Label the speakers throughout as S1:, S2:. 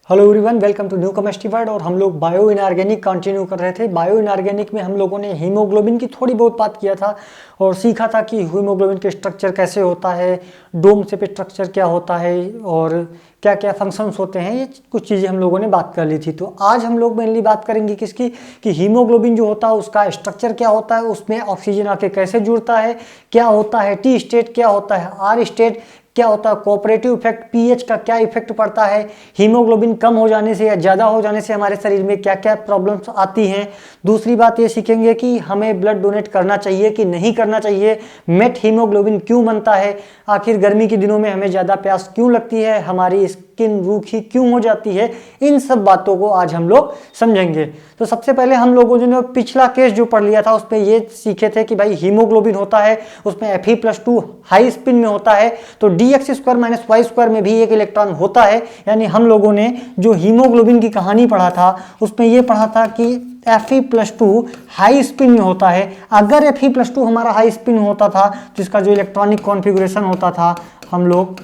S1: Hello everyone, welcome to new chemistry world. और हम लोग बायो इनऑर्गेनिक कंटिन्यू कर रहे थे। बायो इनऑर्गेनिक में हम लोगों ने हीमोग्लोबिन की थोड़ी बहुत बात किया था और सीखा था कि हीमोग्लोबिन के स्ट्रक्चर कैसे होता है, डोम से पे स्ट्रक्चर क्या होता है और क्या क्या फंक्शंस होते हैं। ये कुछ चीज़ें हम लोगों ने बात कर ली थी। तो आज हम लोग मेनली बात करेंगे किसकी, कि हीमोग्लोबिन जो होता है उसका स्ट्रक्चर क्या होता है, उसमें ऑक्सीजन आके कैसे जुड़ता है, क्या होता है टी स्टेट, क्या होता है आर स्टेट, क्या होता है कोऑपरेटिव इफेक्ट, पीएच का क्या इफेक्ट पड़ता है, हीमोग्लोबिन कम हो जाने से या ज़्यादा हो जाने से हमारे शरीर में क्या क्या प्रॉब्लम्स आती हैं। दूसरी बात ये सीखेंगे कि हमें ब्लड डोनेट करना चाहिए कि नहीं करना चाहिए, मेट हीमोग्लोबिन क्यों बनता है, आखिर गर्मी के दिनों में हमें ज़्यादा प्यास क्यों लगती है, हमारी स्किन रूखी क्यों हो जाती है। इन सब बातों को आज हम लोग समझेंगे। तो सबसे पहले हम लोगों ने पिछला केस जो पढ़ लिया था उसमें ये सीखे थे कि भाई हीमोग्लोबिन होता है, उसमें Fe+2 हाई स्पिन में होता है, तो dx² - y² में भी एक इलेक्ट्रॉन होता है। यानी हम लोगों ने जो हीमोग्लोबिन की कहानी पढ़ा था उसमें ये पढ़ा था कि Fe+2 हाई स्पिन में होता है। अगर Fe+2 हमारा हाई स्पिन होता था तो इसका जो इलेक्ट्रॉनिक कॉन्फ़िगरेशन होता था हम लोग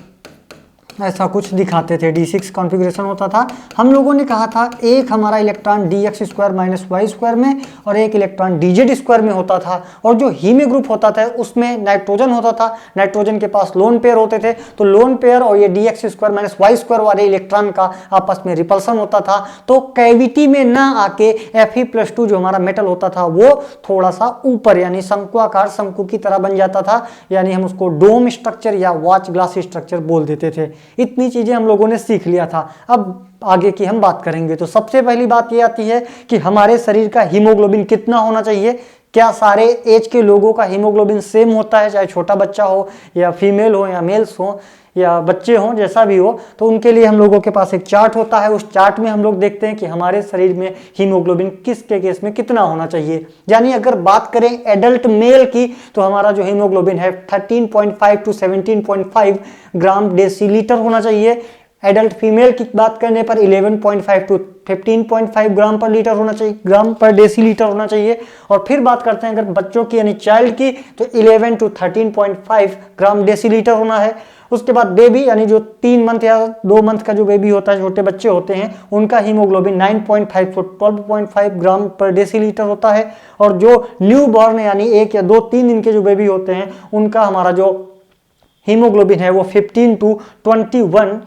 S1: ऐसा कुछ दिखाते थे, D6 कॉन्फ़िगरेशन होता था। हम लोगों ने कहा था एक हमारा इलेक्ट्रॉन dx² - y² में और एक इलेक्ट्रॉन dz² में होता था। और जो हीमे ग्रुप होता था उसमें नाइट्रोजन होता था, नाइट्रोजन के पास लोन पेयर होते थे, तो लोन पेयर और ये dx² - y² वाले इलेक्ट्रॉन का आपस में रिपल्सन होता था। तो कैविटी में ना आके Fe+2 जो हमारा मेटल होता था वो थोड़ा सा ऊपर यानी शंकुआकार, शंकु की तरह बन जाता था। यानी हम उसको डोम स्ट्रक्चर या वॉच ग्लास स्ट्रक्चर बोल देते थे। इतनी चीजें हम लोगों ने सीख लिया था। अब आगे की हम बात करेंगे। तो सबसे पहली बात ये आती है कि हमारे शरीर का हीमोग्लोबिन कितना होना चाहिए। क्या सारे एज के लोगों का हीमोग्लोबिन सेम होता है, चाहे छोटा बच्चा हो या फीमेल हो या मेल्स हो या बच्चे हों, जैसा भी हो। तो उनके लिए हम लोगों के पास एक चार्ट होता है। उस चार्ट में हम लोग देखते हैं कि हमारे शरीर में हीमोग्लोबिन किसके केस में कितना होना चाहिए। यानी अगर बात करें एडल्ट मेल की तो हमारा जो हीमोग्लोबिन है 13.5 to 17.5 ग्राम डेसीलीटर होना चाहिए। एडल्ट फीमेल की बात करने पर 11.5 to 15.5 ग्राम पर लीटर होना चाहिए, ग्राम पर डेसीलीटर होना चाहिए। और फिर बात करते हैं अगर बच्चों की यानी चाइल्ड की तो 11 to 13.5 ग्राम डेसीलीटर होना है। उसके बाद बेबी यानी जो 3 मंथ या 2 मंथ का जो बेबी होता है, छोटे बच्चे होते हैं, उनका हीमोग्लोबिन 9.5 to 12.5 ग्राम पर डेसीलीटर होता है। और जो न्यू बॉर्न यानी 1 या 2 3 दिन के जो बेबी होते हैं उनका हमारा जो हीमोग्लोबिन है वो 15 to 21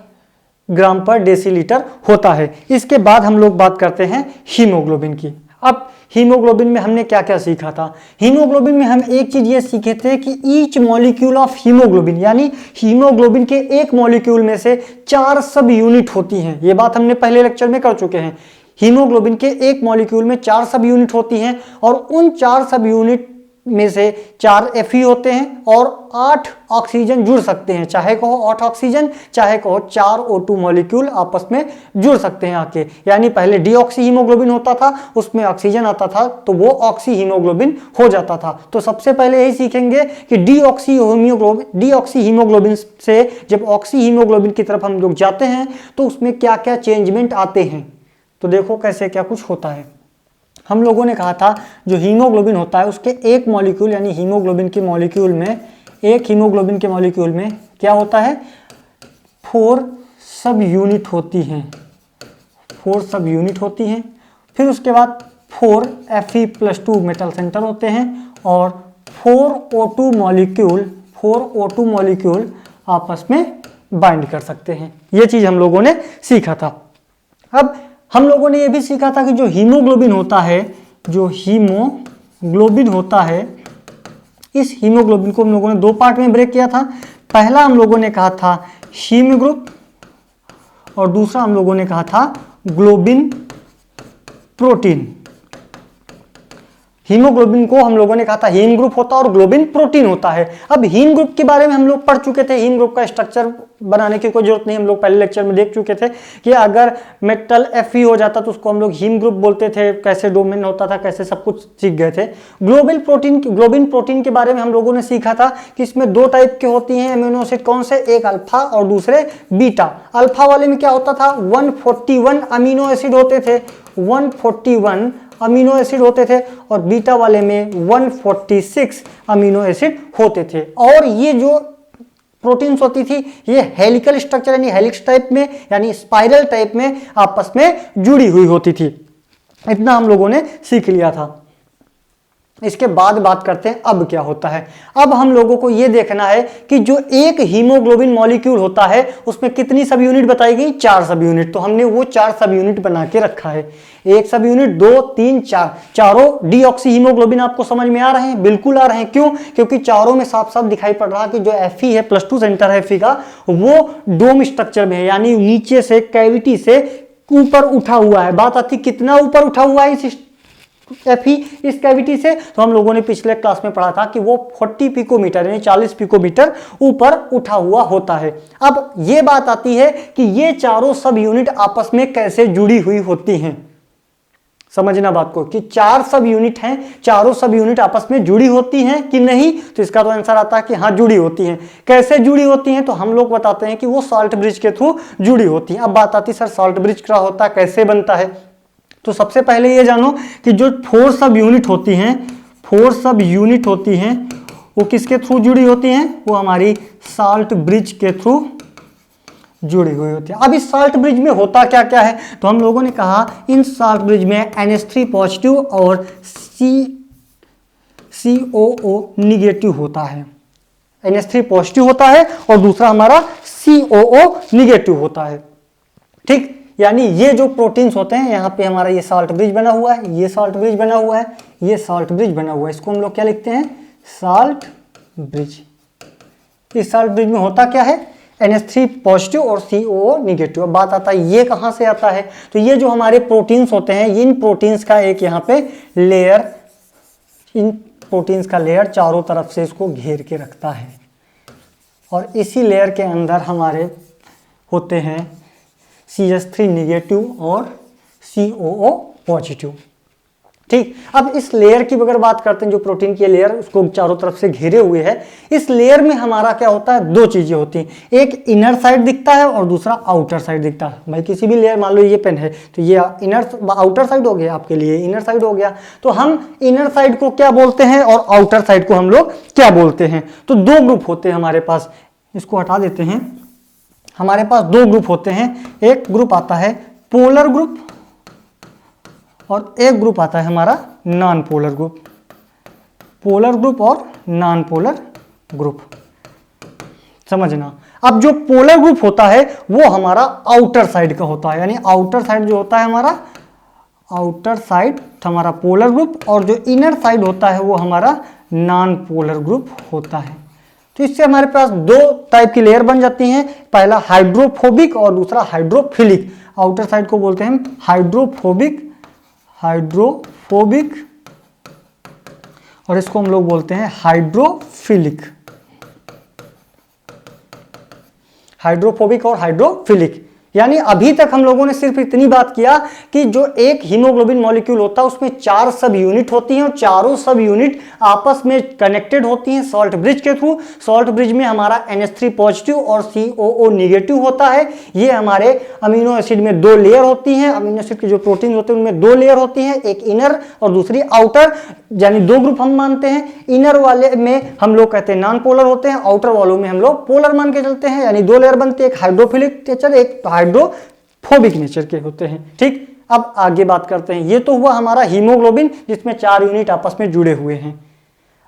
S1: ग्राम पर डेसीलीटर होता है। इसके बाद हम लोग बात करते हैं हीमोग्लोबिन की। अब हीमोग्लोबिन में हमने क्या क्या सीखा था। हीमोग्लोबिन में हम एक चीज ये सीखे थे कि ईच मॉलिक्यूल ऑफ हीमोग्लोबिन यानी हीमोग्लोबिन के एक मॉलिक्यूल में से 4 सब यूनिट होती हैं। ये बात हमने पहले लेक्चर में कर चुके हैं। हीमोग्लोबिन के एक मॉलिक्यूल में 4 सब यूनिट होती हैं और उन 4 सब यूनिट में से 4 Fe होते हैं और 8 ऑक्सीजन जुड़ सकते हैं। चाहे कहो 8 ऑक्सीजन, चाहे कहो 4 O2 मॉलिक्यूल आपस में जुड़ सकते हैं आके। यानी पहले डीऑक्सी हीमोग्लोबिन होता था, उसमें ऑक्सीजन आता था तो वो ऑक्सी हीमोग्लोबिन हो जाता था। तो सबसे पहले यही सीखेंगे कि डीऑक्सी हीमोग्लोबिन से जब ऑक्सी हीमोग्लोबिन की तरफ हम लोग जाते हैं तो उसमें क्या क्या चेंजमेंट आते हैं। तो देखो कैसे क्या कुछ होता है। हम लोगों ने कहा था जो हीमोग्लोबिन होता है उसके एक मॉलिक्यूल यानी हीमोग्लोबिन के मॉलिक्यूल में, एक हीमोग्लोबिन के मॉलिक्यूल में क्या होता है, 4 सब यूनिट होती हैं। 4 सब यूनिट होती हैं। फिर उसके बाद 4 Fe+2 मेटल सेंटर होते हैं और 4 O2 मॉलिक्यूल आपस में बाइंड कर सकते हैं। ये चीज हम लोगों ने सीखा था। अब हम लोगों ने यह भी सीखा था कि जो हीमोग्लोबिन होता है, इस हीमोग्लोबिन को हम लोगों ने 2 पार्ट में ब्रेक किया था। पहला हम लोगों ने कहा था हीम ग्रुप और दूसरा हम लोगों ने कहा था ग्लोबिन प्रोटीन। हीमोग्लोबिन को हम लोगों ने कहा था हीम ग्रुप होता है और ग्लोबिन प्रोटीन होता है। अब हीम ग्रुप के बारे में हम लोग पढ़ चुके थे। हीम ग्रुप का स्ट्रक्चर बनाने की कोई जरूरत नहीं, हम लोग पहले लेक्चर में देख चुके थे कि अगर मेटल Fe हो जाता तो उसको हम लोग हीम ग्रुप बोलते थे, कैसे डोमेन होता था, कैसे सब कुछ सीख गए थे। ग्लोबिन प्रोटीन के बारे में हम लोगों ने सीखा था कि इसमें 2 टाइप के होती हैं अमीनो एसिड। कौन से, एक अल्फा और दूसरे बीटा। अल्फा वाले में क्या होता था, 141 अमीनो एसिड होते थे, 141 अमीनो एसिड होते थे और बीटा वाले में 146 अमीनो एसिड होते थे। और ये जो प्रोटीन्स होती थी, ये हेलिकल स्ट्रक्चर यानी हेलिक्स टाइप में यानी स्पाइरल टाइप में आपस में जुड़ी हुई होती थी। इतना हम लोगों ने सीख लिया था। इसके बाद बात करते हैं अब क्या होता है। अब हम लोगों को यह देखना है कि जो एक हीमोग्लोबिन मॉलिक्यूल होता है उसमें कितनी सब यूनिट बताई गई, 4 सब यूनिट। तो हमने वो 4 सब यूनिट बना के रखा है। एक सब यूनिट, 2, 3, 4, चारों डीऑक्सी हीमोग्लोबिन आपको समझ में आ रहे हैं? बिल्कुल आ रहे हैं। क्यों? क्योंकि चारों में साफ साफ दिखाई पड़ रहा कि जो Fe है, +2 सेंटर है Fe का, वो डोम स्ट्रक्चर में है, यानी नीचे से कैविटी से ऊपर उठा हुआ है। बात आती कितना ऊपर उठा हुआ है इस Fe इस कैविटी से, तो हम लोगों ने पिछले क्लास में पढ़ा था कि वो 40 पिकोमीटर यानी 40 पिकोमीटर ऊपर उठा हुआ होता है। अब ये बात आती है कि ये चारों सब यूनिट आपस में कैसे जुड़ी हुई होती हैं। समझना बात को कि 4 सब यूनिट हैं, चारों सब यूनिट आपस में जुड़ी होती हैं कि नहीं, तो इसका तो आंसर आता है कि हाँ जुड़ी होती हैं। कैसे जुड़ी होती हैं? तो हम लोग बताते हैं कि वो साल्ट ब्रिज के थ्रू जुड़ी होती हैं। अब बात आती है सर साल्ट ब्रिज क्या होता है, कैसे बनता है? तो सबसे पहले ये जानो कि जो 4 सब यूनिट होती हैं, 4 सब यूनिट होती हैं, वो किसके थ्रू जुड़ी होती हैं? वो हमारी साल्ट ब्रिज के थ्रू जुड़ी हुई होती है। अब इस साल्ट ब्रिज में होता क्या क्या है? तो हम लोगों ने कहा इन साल्ट ब्रिज में NH3 पॉजिटिव और COO निगेटिव होता है। NH3 पॉजिटिव होता है और दूसरा हमारा COO निगेटिव होता है। ठीक, यानी ये जो प्रोटीन्स होते हैं, यहाँ पे हमारा ये साल्ट ब्रिज बना हुआ है, ये साल्ट ब्रिज बना हुआ है, ये साल्ट ब्रिज बना हुआ है। इसको हम लोग क्या लिखते हैं? Salt bridge. इस साल्ट ब्रिज में होता क्या है? NH3 पॉजिटिव और COO निगेटिव। अब बात आता है ये कहाँ से आता है? तो ये जो हमारे प्रोटीन्स होते हैं, इन प्रोटीन्स का एक यहाँ पे लेयर, इन प्रोटीन्स का लेयर चारों तरफ से इसको घेर के रखता है और इसी लेयर के अंदर हमारे होते हैं CH3 निगेटिव और COO पॉजिटिव। ठीक, अब इस लेयर की अगर बात करते हैं, जो प्रोटीन की लेयर उसको चारों तरफ से घेरे हुए है, इस लेयर में हमारा क्या होता है? 2 चीजें होती हैं, एक इनर साइड दिखता है और दूसरा आउटर साइड दिखता है। भाई किसी भी लेयर, मान लो ये पेन है तो ये इनर आउटर साइड हो गया, आपके लिए इनर साइड हो गया। तो हम इनर साइड को क्या बोलते हैं और आउटर साइड को हम लोग क्या बोलते हैं? तो 2 ग्रुप होते हैं हमारे पास। इसको हटा देते हैं। हमारे पास 2 ग्रुप होते हैं। एक ग्रुप आता है पोलर ग्रुप और एक ग्रुप आता है हमारा non polar group. Polar group और नॉन पोलर ग्रुप, समझना। अब जो पोलर ग्रुप होता है वो हमारा आउटर साइड का होता है, यानी आउटर साइड जो होता है हमारा, आउटर साइड हमारा पोलर ग्रुप, और जो इनर साइड होता है वो हमारा नॉन पोलर ग्रुप होता है। तो इससे हमारे पास 2 टाइप की लेयर बन जाती हैं, पहला हाइड्रोफोबिक और दूसरा हाइड्रोफिलिक। आउटर साइड को बोलते हैं हाइड्रोफोबिक, हाइड्रोफोबिक, और इसको हम लोग बोलते हैं हाइड्रोफिलिक। हाइड्रोफोबिक और हाइड्रोफिलिक, यानी अभी तक हम लोगों ने सिर्फ इतनी बात किया कि जो एक हीमोग्लोबिन मॉलिक्यूल होता है उसमें 4 सब यूनिट होती हैं और चारों सब यूनिट आपस में कनेक्टेड होती हैं साल्ट ब्रिज के थ्रू। साल्ट ब्रिज में हमारा NH3 पॉजिटिव और COO निगेटिव होता है। ये हमारे अमीनो एसिड में 2 लेयर होती हैं, अमीनो एसिड के जो प्रोटीन होते हैं उनमें 2 लेयर होती हैं, एक इनर और दूसरी आउटर, यानी 2 ग्रुप हम मानते हैं। इनर वाले में हम लोग कहते हैं नॉन पोलर होते हैं, आउटर वालों में हम लोग पोलर मान के चलते हैं, यानी 2 लेयर बनते हैं, एक हाइड्रोफिलिक नेचर, एक हाइड्रोफोबिक नेचर के होते हैं। ठीक, अब आगे बात करते हैं। ये तो हुआ हमारा हीमोग्लोबिन जिसमें 4 यूनिट आपस में जुड़े हुए हैं।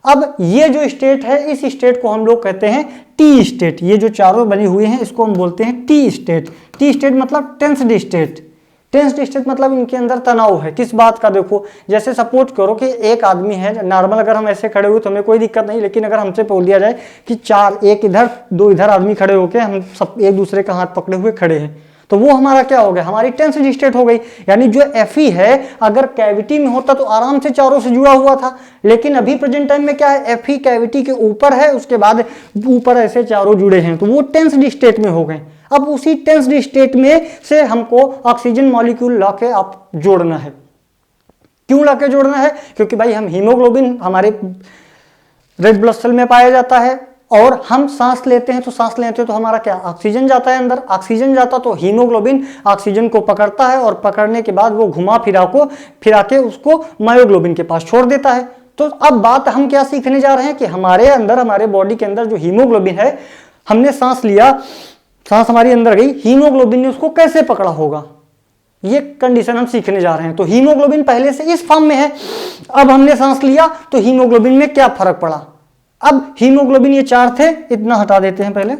S1: अब ये जो स्टेट है, इस स्टेट को हम लोग कहते हैं टी स्टेट। ये जो चारों बने हुए हैं इसको हम बोलते हैं टी स्टेट। टी स्टेट मतलब टेंस्ड स्टेट। टेंस्ड स्टेट मतलब इनके अंदर तनाव है। किस बात का? देखो, जैसे सपोज करो कि एक आदमी है नॉर्मल, अगर हम ऐसे खड़े हुए तो हमें कोई दिक्कत नहीं, लेकिन अगर हमसे बोल दिया जाए कि 4, एक इधर 2 इधर आदमी खड़े होके हम सब एक दूसरे का हाथ पकड़े हुए खड़े हैं, तो वो हमारा क्या हो गया? हमारी टेंस्ड स्टेट हो गई। यानी जो Fe है अगर कैविटी में होता तो आराम से चारों से जुड़ा हुआ था, लेकिन अभी प्रेजेंट टाइम में क्या है? Fe कैविटी के ऊपर है, उसके बाद ऊपर ऐसे चारों जुड़े हैं, तो वो टेंस्ड स्टेट में हो गए। अब उसी टेंस्ड स्टेट में से हमको ऑक्सीजन मॉलिक्यूल लाके आप जोड़ना है। क्यों लाके जोड़ना है? क्योंकि भाई हम हीमोग्लोबिन हमारे रेड ब्लड सेल में पाया जाता है और हम सांस लेते हैं, तो सांस लेते हैं तो हमारा क्या? ऑक्सीजन जाता है अंदर। ऑक्सीजन जाता तो हीमोग्लोबिन ऑक्सीजन को पकड़ता है और पकड़ने के बाद वो घुमा फिरा के उसको मायोग्लोबिन के पास छोड़ देता है। तो अब बात हम क्या सीखने जा रहे हैं कि हमारे अंदर, हमारे बॉडी के अंदर जो हीमोग्लोबिन है हमने सांस लिया, सांस हमारी अंदर गई, हीमोग्लोबिन ने उसको कैसे पकड़ा होगा, ये कंडीशन हम सीखने जा रहे हैं। तो हीमोग्लोबिन पहले से इस फॉर्म में है, अब हमने सांस लिया तो हीमोग्लोबिन में क्या फर्क पड़ा। अब हीमोग्लोबिन ये 4 थे, इतना हटा देते हैं पहले,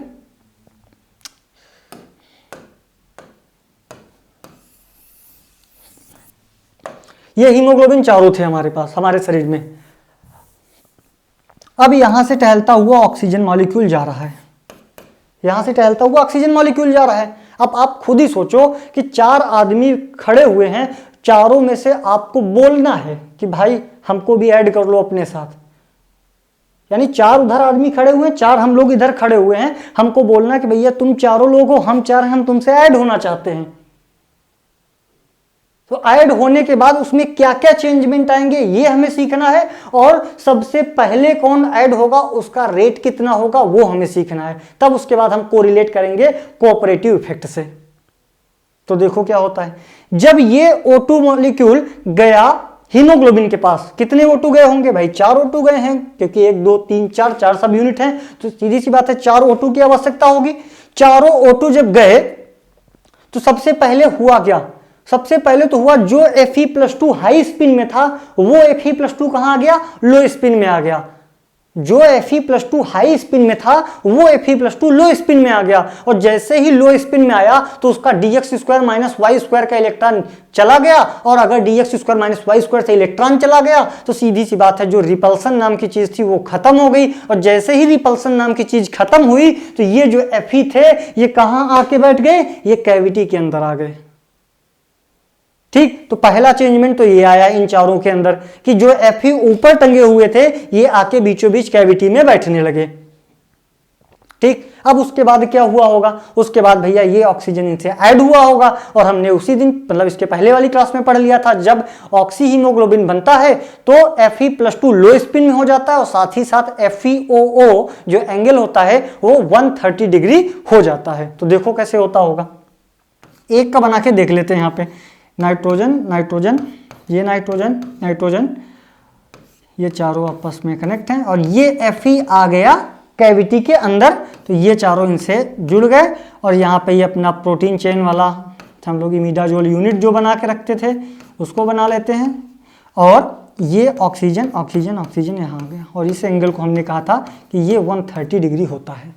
S1: ये हीमोग्लोबिन चारों थे हमारे पास हमारे शरीर में। अब यहां से टहलता हुआ ऑक्सीजन मॉलिक्यूल जा रहा है, यहां से टहलता हुआ ऑक्सीजन मॉलिक्यूल जा रहा है। अब आप खुद ही सोचो कि 4 आदमी खड़े हुए हैं, चारों में से आपको बोलना है कि भाई हमको भी ऐड कर लो अपने साथ, यानी 4 उधर आदमी खड़े हुए हैं, 4 हम लोग इधर खड़े हुए हैं, हमको बोलना कि भैया तुम चारों लोग हो, हम 4 हैं, हम तुमसे ऐड होना चाहते हैं। तो ऐड होने के बाद उसमें क्या क्या चेंजमेंट आएंगे ये हमें सीखना है, और सबसे पहले कौन ऐड होगा उसका रेट कितना होगा वो हमें सीखना है। तब उसके बाद हम कोरिलेट करेंगे कोऑपरेटिव इफेक्ट से। तो देखो क्या होता है, जब ये O2 मॉलिक्यूल गया हीमोग्लोबिन के पास, कितने O2 गए होंगे भाई, 4 O2 गए हैं, क्योंकि 1 2 3 4 सब यूनिट हैं, तो सीधी सी बात है 4 O2 की आवश्यकता होगी। चारों O2 जब गए तो सबसे पहले हुआ क्या, सबसे पहले तो हुआ जो Fe+2 हाई स्पिन में था वो Fe+2 कहां आ गया, लो स्पिन में आ गया। जो Fe+2 हाई स्पिन में था वो Fe+2 लो स्पिन में आ गया, और जैसे ही लो स्पिन में आया तो उसका dx² - y² का इलेक्ट्रॉन चला गया, और अगर dx² - y² से इलेक्ट्रॉन चला गया तो सीधी सी बात है जो रिपल्सन नाम की चीज थी वो खत्म हो गई, और जैसे ही रिपल्सन नाम की चीज खत्म हुई तो ये जो Fe थे ये कहां आके बैठ गए, ये कैविटी के अंदर आ गए। ठीक, तो पहला चेंजमेंट तो ये आया इन चारों के अंदर कि जो Fe ऊपर टंगे हुए थे ये आके बीचों बीच कैविटी में बैठने लगे। ठीक, अब उसके बाद क्या हुआ होगा, उसके बाद भैया ये ऑक्सीजन इनसे ऐड हुआ होगा, और हमने उसी दिन मतलब इसके पहले वाली क्लास में पढ़ लिया था, जब ऑक्सी हीमोग्लोबिन बनता है तो Fe+2 लो स्पिन में हो जाता है, और साथ ही साथ FeOO जो एंगल होता है वो 130 डिग्री हो जाता है। तो देखो कैसे होता होगा, एक का बना के देख लेते हैं। यहाँ पे नाइट्रोजन नाइट्रोजन, ये नाइट्रोजन नाइट्रोजन, ये चारों आपस में कनेक्ट हैं, और ये Fe आ गया कैविटी के अंदर, तो ये चारों इनसे जुड़ गए, और यहाँ पे ये अपना प्रोटीन चेन वाला हम लोग इमिडाजोल यूनिट जो बना के रखते थे उसको बना लेते हैं, और ये ऑक्सीजन ऑक्सीजन ऑक्सीजन यहाँ आ गया, और इस एंगल को हमने कहा था कि ये 130 डिग्री होता है।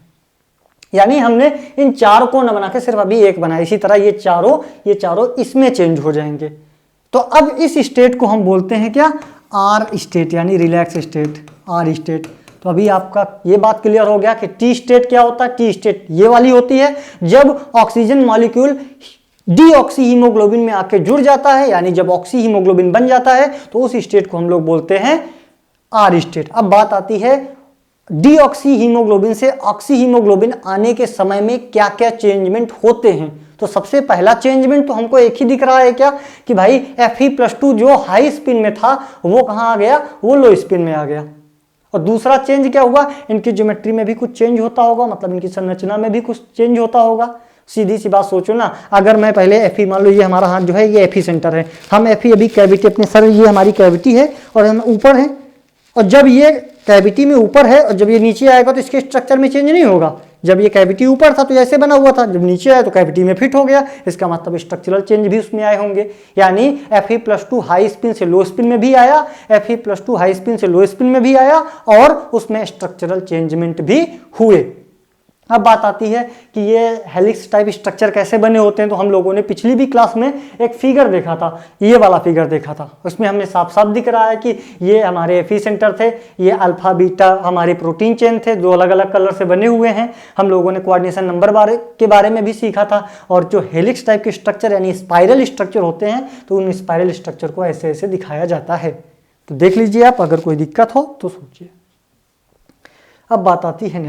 S1: यानी हमने इन 4 को न बना के सिर्फ अभी एक बनाया, इसी तरह ये चारों इसमें चेंज हो जाएंगे। तो अब इस स्टेट को हम बोलते हैं क्या, आर स्टेट, यानी रिलैक्स स्टेट, आर स्टेट। तो अभी आपका ये बात क्लियर हो गया कि टी स्टेट क्या होता है। टी स्टेट ये वाली होती है जब ऑक्सीजन मॉलिक्यूल डीऑक्सी हीमोग्लोबिन में आके जुड़ जाता है, यानी जब ऑक्सी हीमोग्लोबिन बन जाता है तो उस स्टेट को हम लोग बोलते हैं आर स्टेट। अब बात आती है डीऑक्सी हीमोग्लोबिन से ऑक्सी हीमोग्लोबिन आने के समय में क्या क्या चेंजमेंट होते हैं। तो सबसे पहला चेंजमेंट तो हमको एक ही दिख रहा है क्या, कि भाई Fe+2 जो हाई स्पिन में था वो कहां आ गया, वो लो स्पिन में आ गया। और दूसरा चेंज क्या हुआ, इनकी ज्योमेट्री में भी कुछ चेंज होता होगा, मतलब इनकी संरचना में भी कुछ चेंज होता होगा। सीधी सी बात सोचो ना, अगर मैं पहले Fe, मान लो ये हमारा हाथ जो है ये Fe सेंटर है, हम Fe अभी कैविटी अपने सर, ये हमारी कैविटी है और हम ऊपर हैं, और जब ये कैविटी में ऊपर है और जब ये नीचे आएगा तो इसके स्ट्रक्चर में चेंज नहीं होगा। जब ये कैविटी ऊपर था तो ऐसे बना हुआ था, जब नीचे आया तो कैविटी में फिट हो गया, इसका मतलब स्ट्रक्चरल चेंज भी उसमें आए होंगे। यानी Fe+2 हाई स्पिन से लो स्पिन में भी आया, Fe+2 हाई स्पिन से लो स्पिन में भी आया, और उसमें स्ट्रक्चरल चेंजमेंट भी हुए। अब बात आती है कि ये हेलिक्स टाइप स्ट्रक्चर कैसे बने होते हैं। तो हम लोगों ने पिछली भी क्लास में एक फिगर देखा था, ये वाला फिगर देखा था, उसमें हमें साफ साफ दिख रहा है कि ये हमारे Fe सेंटर थे, ये अल्फा बीटा हमारे प्रोटीन चेन थे जो अलग अलग कलर से बने हुए हैं। हम लोगों ने कोऑर्डिनेशन नंबर के बारे में भी सीखा था, और जो हेलिक्स टाइप के स्ट्रक्चर यानी स्पाइरल स्ट्रक्चर होते हैं तो उन स्पाइरल स्ट्रक्चर को ऐसे ऐसे दिखाया जाता है। तो देख लीजिए आप, अगर कोई दिक्कत हो तो सोचिए। अब बात आती है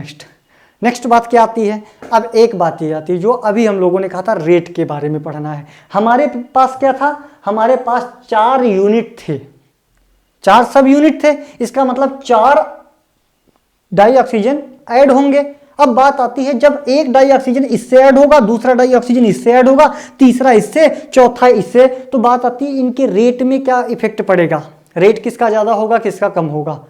S1: नेक्स्ट बात क्या आती है, अब एक बात ये आती है जो अभी हम लोगों ने कहा था रेट के बारे में पढ़ना है। हमारे पास क्या था, हमारे पास 4 यूनिट थे, 4 सब यूनिट थे, इसका मतलब 4 डाई ऑक्सीजन ऐड होंगे। अब बात आती है जब एक डाई ऑक्सीजन इससे ऐड होगा, दूसरा डाई ऑक्सीजन इससे ऐड होगा, तीसरा इससे, चौथा इससे, तो बात आती है इनके रेट में क्या इफेक्ट पड़ेगा, रेट किसका ज्यादा होगा किसका कम होगा।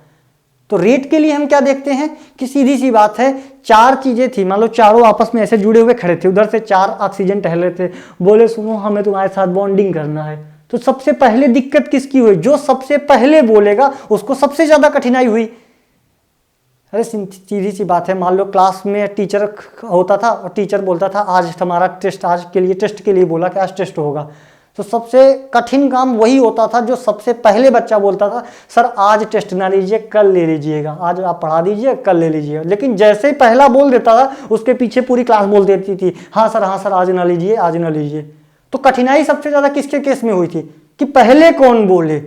S1: तो रेट के लिए हम क्या देखते हैं कि सीधी सी बात है, चार चीजें थी, मान लो चारों आपस में ऐसे जुड़े हुए खड़े थे, उधर से चार ऑक्सीजन टहल रहे थे, बोले सुनो हमें तुम्हारे साथ बॉन्डिंग करना है, तो सबसे पहले दिक्कत किसकी हुई? जो सबसे पहले बोलेगा उसको सबसे ज्यादा कठिनाई हुई। अरे सीधी सी बात है, मान लो क्लास में टीचर होता था और टीचर बोलता था आज हमारा टेस्ट, आज के लिए टेस्ट के लिए बोला कि आज टेस्ट होगा, तो सबसे कठिन काम वही होता था जो सबसे पहले बच्चा बोलता था सर आज टेस्ट ना लीजिए कल ले लीजिएगा, आज आप पढ़ा दीजिए कल ले लीजिएगा। लेकिन जैसे ही पहला बोल देता था उसके पीछे पूरी क्लास बोल देती थी हाँ सर आज ना लीजिए, आज ना लीजिए। तो कठिनाई सबसे ज्यादा किसके केस में हुई थी कि पहले कौन बोले।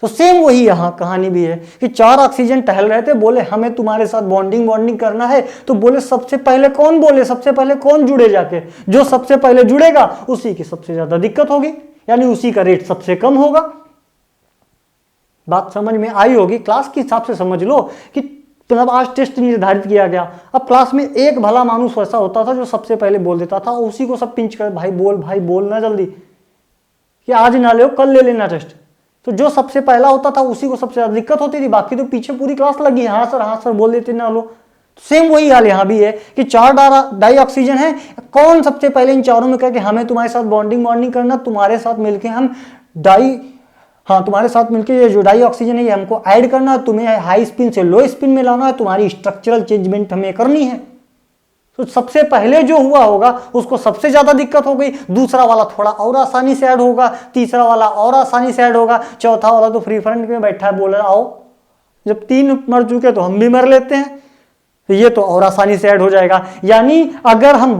S1: तो सेम वही यहाँ कहानी भी है कि चार ऑक्सीजन टहल रहे थे, बोले हमें तुम्हारे साथ बॉन्डिंग करना है, तो बोले सबसे पहले कौन बोले, सबसे पहले कौन जुड़े जाके, जो सबसे पहले जुड़ेगा उसी की सबसे ज्यादा दिक्कत होगी, यानी उसी का रेट सबसे कम होगा। बात समझ में आई होगी। क्लास के हिसाब से समझ लो कि मतलब आज टेस्ट निर्धारित किया गया, अब क्लास में एक भला मानुस ऐसा होता था जो सबसे पहले बोल देता था, उसी को सब पिंच कर भाई बोल ना जल्दी कि आज ना ले कल ले लेना टेस्ट। तो जो सबसे पहला होता था उसी को सबसे ज्यादा दिक्कत होती थी, बाकी तो पीछे पूरी क्लास लगी हाँ सर बोल देते ना लो। सेम वही हाल यहाँ भी है कि चार डाई ऑक्सीजन है, कौन सबसे पहले इन चारों में कह के हमें तुम्हारे साथ बॉन्डिंग करना, तुम्हारे साथ मिलके हम तुम्हारे साथ मिलके ये जो डाई ऑक्सीजन है ये हमको ऐड करना, तुम्हें हाई स्पिन से लो स्पिन में लाना है, तुम्हारी स्ट्रक्चरल चेंजमेंट हमें करनी है। तो सबसे पहले जो हुआ होगा उसको सबसे ज्यादा दिक्कत हो गई, दूसरा वाला थोड़ा और आसानी से ऐड होगा, तीसरा वाला और आसानी से ऐड होगा, चौथा वाला तो फ्री फ्रंट में बैठा है बोल रहा आओ, जब तीन मर चुके तो हम भी मर लेते हैं, तो ये तो और आसानी से ऐड हो जाएगा। यानी अगर हम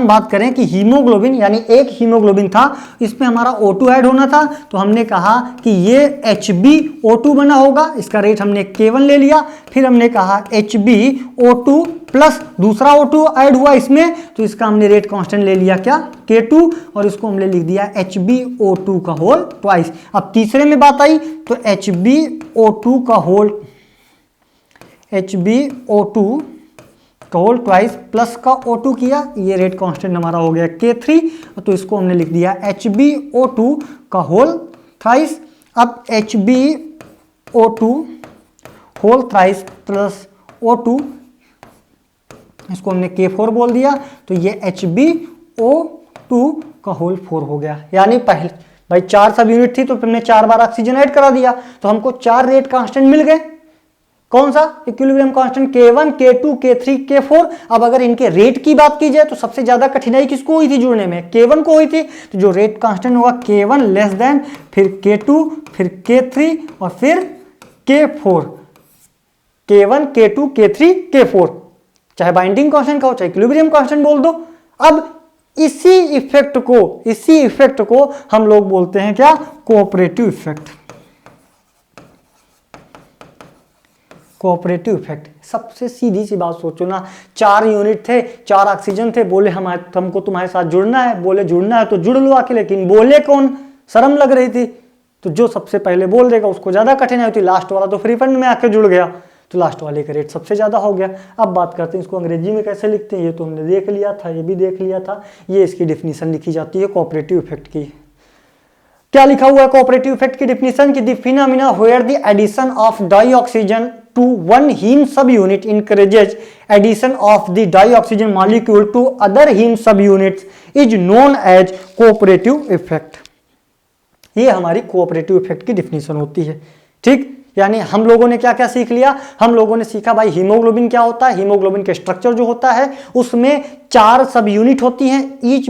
S1: बात करें कि हीमोग्लोबिन, यानी एक हीमोग्लोबिन था, इसमें हमारा O2 ऐड होना था, तो हमने कहा कि ये HbO2 बना होगा, इसका रेट हमने K1 ले लिया। फिर हमने कहा HbO2 प्लस दूसरा O2 ऐड हुआ इसमें, तो इसका हमने रेट कांस्टेंट ले लिया क्या K2, और इसको हमने लिख दिया HbO2 का होल ट्वाइस। अब तीसरे में बात आई तो HbO2 का होल ट्वाइस प्लस का O2 किया, ये रेट कांस्टेंट हमारा हो गया K3, तो इसको हमने लिख दिया HbO2 का होल थ्राइस। अब HbO2 whole thrice plus O2, इसको हमने K4 बोल दिया, तो ये HbO2 का होल 4 हो गया। यानी पहले भाई 4 सब यूनिट थी तो हमने 4 बार ऑक्सीजन ऐड करा दिया, तो हमको 4 रेट कांस्टेंट मिल गए। कौन सा? Equilibrium constant K1, K2, K3, K4। अब अगर इनके रेट की बात की जाए तो सबसे ज्यादा कठिनाई किसको हुई थी जुड़ने में? K1 को हुई थी, तो जो रेट कांस्टेंट होगा K1 लेस देन फिर K2 फिर K3 और फिर K4, K1 K2 K3 K4, चाहे बाइंडिंग कांस्टेंट का हो चाहे इक्विलिब्रियम कांस्टेंट बोल दो। अब इसी इफेक्ट को हम लोग बोलते हैं क्या? Cooperative effect. कोऑपरेटिव इफेक्ट, सबसे सीधी सी बात सोचो ना, 4 यूनिट थे, 4 ऑक्सीजन थे, बोले हमको तुम्हारे साथ जुड़ना है, बोले जुड़ना है तो जुड़ लो आके, लेकिन बोले कौन? शर्म लग रही थी, तो जो सबसे पहले बोल देगा उसको ज्यादा कठिनाई होती। लास्ट वाला तो फ्री फंड में आके जुड़ गया, तो लास्ट वाले का रेट सबसे ज्यादा हो गया। अब बात करते हैं इसको अंग्रेजी में कैसे लिखते हैं, ये तो हमने देख लिया था, ये भी देख लिया था। ये इसकी डिफिनीशन लिखी जाती है कोऑपरेटिव इफेक्ट की। क्या लिखा हुआ है कोऑपरेटिव इफेक्ट की डिफिनीशन की? The phenomena where the addition of dioxygen to one heme subunit encourages addition of the dioxygen molecule to other heme subunits is known as cooperative effect। ये हमारी cooperative effect की definition होती है। ठीक, यानी हम लोगों ने क्या क्या सीख लिया? हम लोगों ने सीखा भाई हीमोग्लोबिन क्या होता है, हीमोग्लोबिन के स्ट्रक्चर जो होता है उसमें 4 सब यूनिट होती हैं। ईच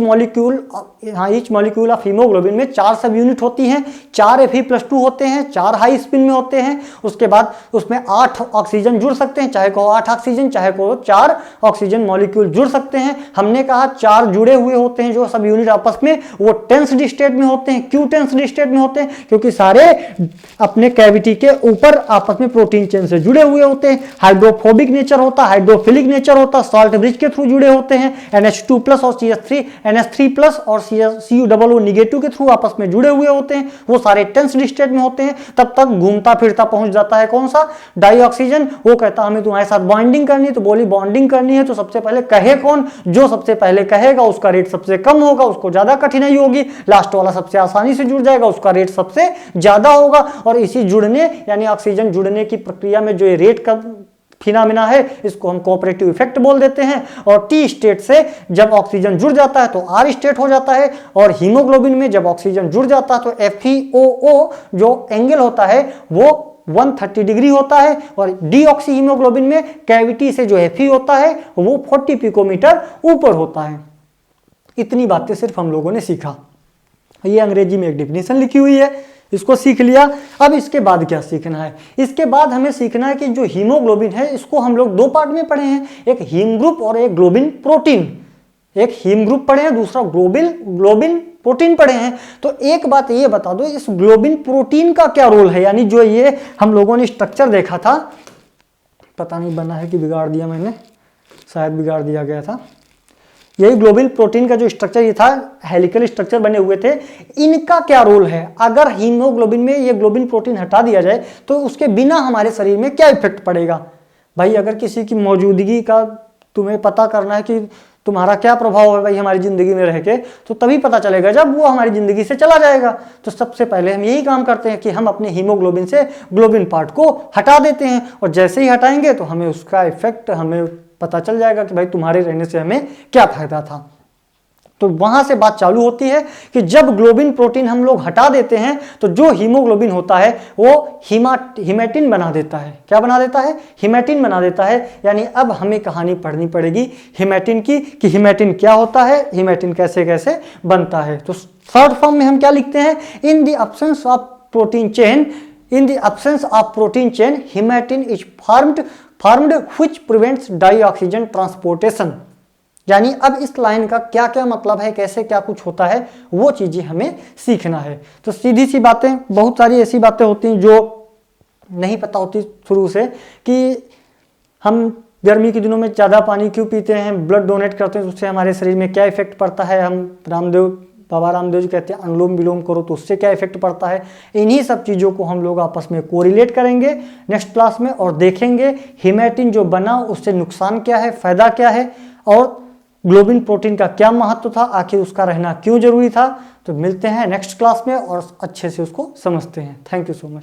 S1: मॉलिक्यूल ऑफ हीमोग्लोबिन में 4 सब यूनिट होती हैं, 4 Fe+2 होते हैं, 4 हाई स्पिन में होते हैं। उसके बाद उसमें 8 ऑक्सीजन जुड़ सकते हैं, चाहे को 8 ऑक्सीजन चाहे को 4 ऑक्सीजन मॉलिक्यूल जुड़ सकते हैं। हमने कहा 4 जुड़े हुए होते हैं जो सब यूनिट आपस में, वो टेंस्ड स्टेट में होते हैं। क्यों टेंस्ड स्टेट में होते हैं? क्योंकि सारे अपने कैविटी के ऊपर आपस में प्रोटीन चेन से जुड़े हुए होते हैं। हाइड्रोफोबिक नेचर होता है, हाइड्रोफिलिक नेचर होता है, सॉल्ट ब्रिज के थ्रू जुड़े होते हैं। NH2 प्लस और CH3 NH3 प्लस और CuO निगेटिव के थ्रू आपस में जुड़े हुए होते हैं, वो सारे टेंस्ड स्टेट में होते हैं। तब तक घूमता फिरता पहुंच जाता है कौन सा, डाइऑक्सीजन। वो कहता हमें तुम्हारे साथ बॉन्डिंग करनी है, तो बोली बॉन्डिंग करनी है तो सबसे पहले कहे कौन, जो सबसे पहले कहेगा उसका रेट सबसे कम होगा, उसको ज्यादा कठिनाई होगी। लास्ट वाला सबसे आसानी से जुड़ जाएगा, उसका रेट सबसे ज्यादा होगा। और इसी जुड़ने यानी ऑक्सीजन जुड़ने की प्रक्रिया में जो ये रेट का फिनोमेना है, इसको हम कोऑपरेटिव इफेक्ट बोल देते हैं। और टी स्टेट से जब ऑक्सीजन जुड़ जाता है तो आर स्टेट हो जाता है। और हीमोग्लोबिन में जब ऑक्सीजन जुड़ जाता है तो FeOO जो एंगल होता है वो 130 डिग्री होता है। और डीऑक्सी हीमोग्लोबिन में कैविटी से जो Fe होता है वो 40 पिकोमीटर ऊपर होता है। इतनी बातें सिर्फ हम लोगों ने सीखा। ये अंग्रेजी में एक डिफिनेशन लिखी हुई है, इसको सीख लिया। अब इसके बाद क्या सीखना है, इसके बाद हमें सीखना है कि जो हीमोग्लोबिन है इसको हम लोग दो पार्ट में पढ़े हैं, एक हीम ग्रुप और एक ग्लोबिन प्रोटीन। एक हीम ग्रुप पढ़े हैं, दूसरा ग्लोबिन प्रोटीन पढ़े हैं। तो एक बात ये बता दो, इस ग्लोबिन प्रोटीन का क्या रोल है, यानी जो ये हम लोगों ने स्ट्रक्चर देखा था, पता नहीं बना है कि बिगाड़ दिया मैंने, शायद बिगाड़ दिया गया था। यही ग्लोबिन प्रोटीन का जो स्ट्रक्चर ये था, हेलिकल स्ट्रक्चर बने हुए थे, इनका क्या रोल है। अगर हीमोग्लोबिन में ये ग्लोबिन प्रोटीन हटा दिया जाए तो उसके बिना हमारे शरीर में क्या इफेक्ट पड़ेगा। भाई अगर किसी की मौजूदगी का तुम्हें पता करना है कि तुम्हारा क्या प्रभाव है भाई हमारी जिंदगी में रह के, तो तभी पता चलेगा जब वो हमारी जिंदगी से चला जाएगा। तो सबसे पहले हम यही काम करते हैं कि हम अपने हीमोग्लोबिन से ग्लोबिन पार्ट को हटा देते हैं, और जैसे ही हटाएंगे तो हमें उसका इफेक्ट हमें पता चल जाएगा कि भाई तुम्हारे रहने से हमें क्या फायदा था। तो वहां से बात चालू होती है कि जब ग्लोबिन प्रोटीन हम लोग हटा देते हैं तो जो हीमोग्लोबिन होता है वो हिमेटिन बना देता है। क्या बना देता है, हिमेटिन बना देता है। यानी अब हमें कहानी पढ़नी पड़ेगी हिमेटिन की, कि हिमेटिन क्या होता है, हिमेटिन कैसे कैसे बनता है। तो शॉर्ट फॉर्म में हम क्या लिखते हैं, in the absence of protein chain, in the absence of protein chain haematin is formed which prevents dioxygen transportation. यानी अब इस लाइन का क्या क्या मतलब है, कैसे क्या कुछ होता है, वो चीजें हमें सीखना है। तो सीधी सी बातें, बहुत सारी ऐसी बातें होती हैं जो नहीं पता होती शुरू से, कि हम गर्मी के दिनों में ज़्यादा पानी क्यों पीते हैं, ब्लड डोनेट करते हैं तो उससे हमारे शरीर में क्या इफेक्ट पड़ता है। हम बाबा रामदेव जी कहते हैं अनुलोम विलोम करो तो उससे क्या इफेक्ट पड़ता है। इन्हीं सब चीज़ों को हम लोग आपस में कोरिलेट करेंगे नेक्स्ट क्लास में, और देखेंगे हिमेटिन जो बना उससे नुकसान क्या है, फायदा क्या है, और ग्लोबिन प्रोटीन का क्या महत्व था, आखिर उसका रहना क्यों जरूरी था। तो मिलते हैं नेक्स्ट क्लास में और अच्छे से उसको समझते हैं। Thank you so much.